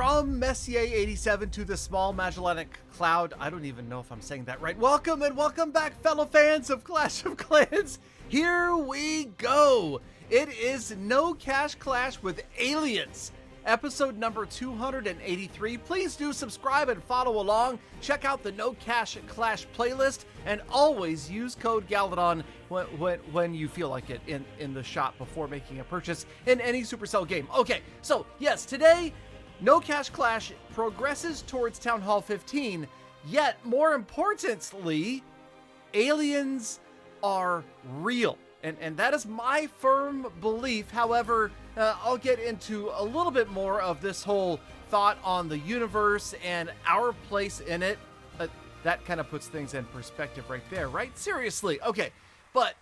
From Messier 87 to the Small Magellanic Cloud. I don't even know if I'm saying that right. Welcome and welcome back, fellow fans of Clash of Clans. Here we go. It is No Cash Clash with Aliens, episode number 283. Please do subscribe and follow along. Check out the No Cash Clash playlist, and always use code Galadon when you feel like it in the shop before making a purchase in any Supercell game. Okay, so yes, today No Cash Clash progresses towards Town Hall 15, yet more importantly, aliens are real. And that is my firm belief. However, I'll get into a little bit more of this whole thought on the universe and our place in it. That kind of puts things in perspective right there, right? Seriously. Okay, but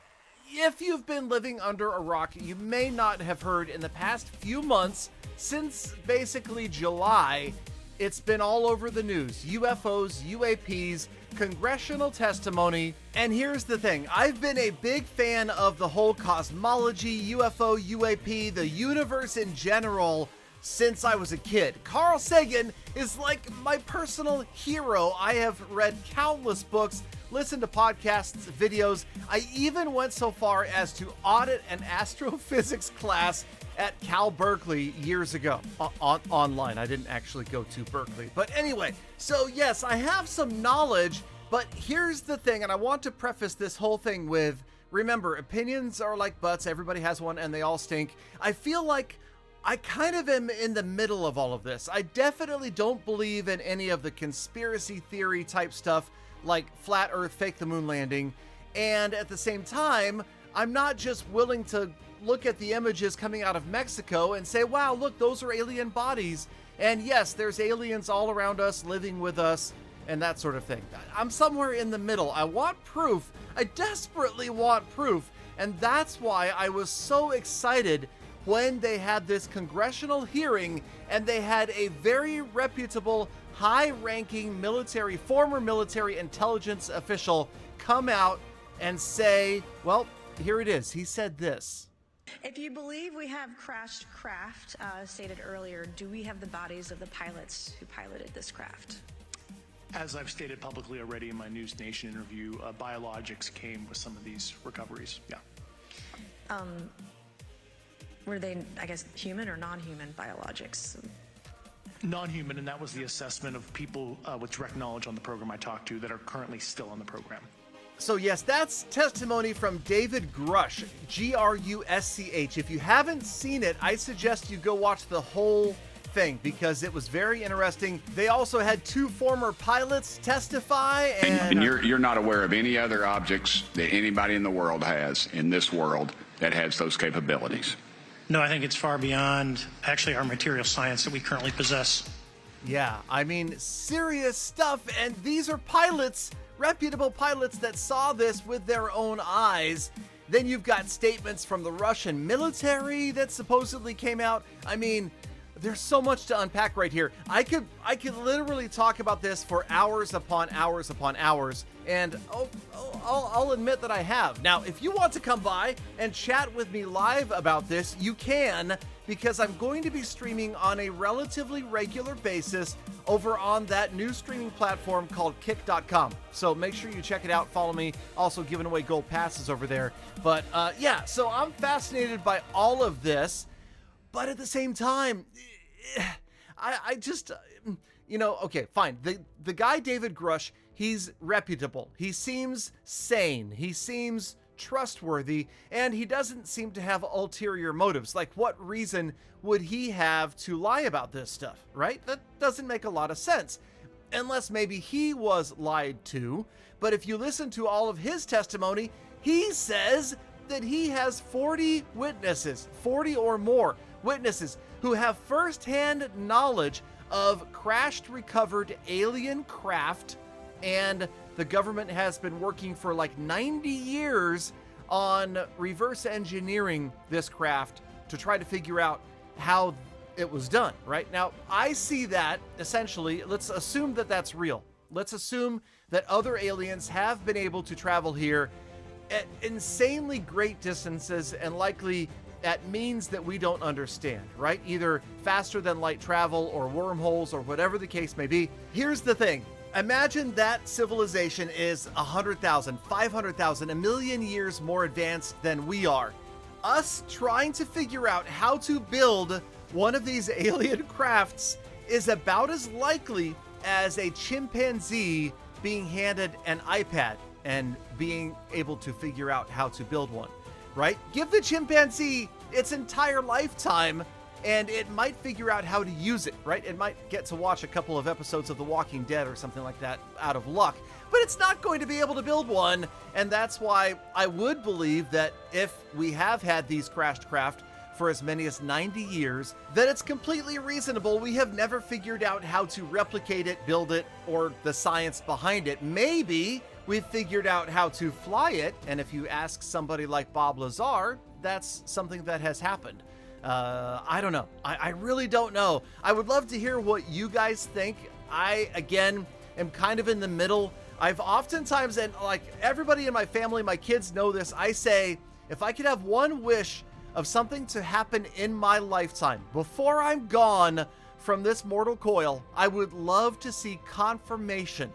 if you've been living under a rock, you may not have heard in the past few months, since basically July, it's been all over the news. UFOs, UAPs, congressional testimony. And here's the thing. I've been a big fan of the whole cosmology, UFO, UAP, the universe in general since I was a kid. Carl Sagan is like my personal hero. I have read countless books, listened to podcasts, videos. I even went so far as to audit an astrophysics class at Cal Berkeley years ago, online. I didn't actually go to Berkeley. But anyway, so yes, I have some knowledge, but here's the thing, and I want to preface this whole thing with, remember, opinions are like butts. Everybody has one and they all stink. I feel like I kind of am in the middle of all of this. I definitely don't believe in any of the conspiracy theory type stuff like flat earth, fake the moon landing. And at the same time, I'm not just willing to look at the images coming out of Mexico and say, wow, look, those are alien bodies. And yes, there's aliens all around us, living with us, and that sort of thing. I'm somewhere in the middle. I want proof. I desperately want proof. And that's why I was so excited when they had this congressional hearing and they had a very reputable, high-ranking former military intelligence official come out and say, well, here it is. He said this. If you believe we have crashed craft, stated earlier, do we have the bodies of the pilots who piloted this craft? As I've stated publicly already in my News Nation interview, biologics came with some of these recoveries, yeah. Were they, I guess, human or non-human biologics? Non-human, and that was the assessment of people with direct knowledge on the program I talked to that are currently still on the program. So yes, that's testimony from David Grusch, Grusch. If you haven't seen it, I suggest you go watch the whole thing because it was very interesting. They also had two former pilots testify, and you're not aware of any other objects that anybody in the world has in this world that has those capabilities. No, I think it's far beyond actually our material science that we currently possess. Yeah, I mean, serious stuff, and these are pilots, reputable pilots that saw this with their own eyes. Then you've got statements from the Russian military that supposedly came out. I mean, there's so much to unpack right here. I could literally talk about this for hours upon hours upon hours, and I'll admit that I have. Now, if you want to come by and chat with me live about this, you can, because I'm going to be streaming on a relatively regular basis over on that new streaming platform called kick.com. So make sure you check it out, follow me, also giving away gold passes over there. But yeah, so I'm fascinated by all of this. But at the same time, I just, okay, fine. The guy, David Grusch, he's reputable. He seems sane. He seems trustworthy, and he doesn't seem to have ulterior motives. Like, what reason would he have to lie about this stuff, right? That doesn't make a lot of sense. Unless maybe he was lied to. But if you listen to all of his testimony, he says that he has 40 witnesses, 40 or more witnesses who have firsthand knowledge of crashed, recovered alien craft, and the government has been working for like 90 years on reverse engineering this craft to try to figure out how it was done, right? Now, I see that essentially, let's assume that that's real. Let's assume that other aliens have been able to travel here at insanely great distances and likely at means that we don't understand, right? Either faster than light travel or wormholes or whatever the case may be. Here's the thing. Imagine that civilization is 100,000, 500,000, a million years more advanced than we are. Us trying to figure out how to build one of these alien crafts is about as likely as a chimpanzee being handed an iPad and being able to figure out how to build one, right? Give the chimpanzee its entire lifetime and it might figure out how to use it, right? It might get to watch a couple of episodes of The Walking Dead or something like that out of luck, but it's not going to be able to build one. And that's why I would believe that if we have had these crashed craft for as many as 90 years, that it's completely reasonable we have never figured out how to replicate it, build it, or the science behind it. Maybe we've figured out how to fly it, and if you ask somebody like Bob Lazar, that's something that has happened. I don't know. I really don't know. I would love to hear what you guys think. I, again, am kind of in the middle. I've oftentimes, and like everybody in my family, my kids know this, I say, if I could have one wish of something to happen in my lifetime before I'm gone from this mortal coil, I would love to see confirmation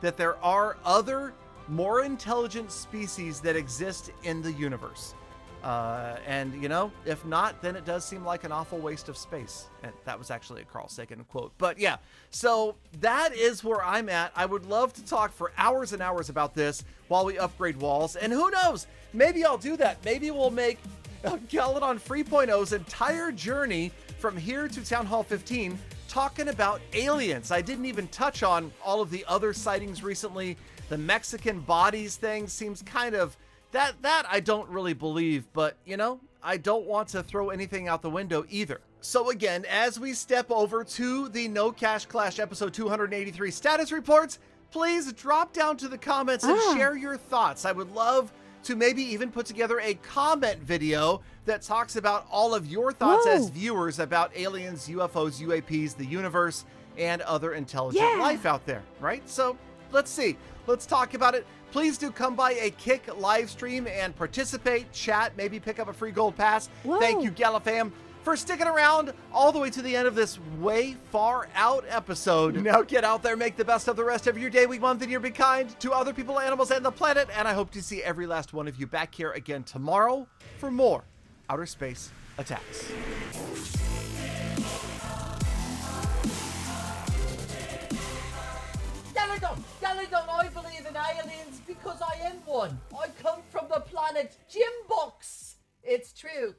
that there are other more intelligent species that exist in the universe. And you know, if not, then it does seem like an awful waste of space. And that was actually a Carl Sagan quote. But yeah, so that is where I'm at. I would love to talk for hours and hours about this while we upgrade walls. And who knows, maybe I'll do that. Maybe we'll make Galadon 3.0's entire journey from here to Town Hall 15 talking about aliens. I didn't even touch on all of the other sightings recently. The Mexican bodies thing seems kind of that I don't really believe, but you know, I don't want to throw anything out the window either. So again, as we step over to the No Cash Clash episode 283 status reports, please drop down to the comments and share your thoughts. I would love to maybe even put together a comment video that talks about all of your thoughts as viewers about aliens, UFOs, UAPs, the universe, and other intelligent life out there, right? So let's see. Let's talk about it. Please do come by a Kick live stream and participate, chat, maybe pick up a free gold pass. Thank you, Galafam, for sticking around all the way to the end of this way far out episode. Now get out there, make the best of the rest of your day, week, month, and year. Be kind to other people, animals, and the planet. And I hope to see every last one of you back here again tomorrow for more Outer Space Attacks. Galadon, I believe in aliens because I am one. I come from the planet Gymbox. It's true.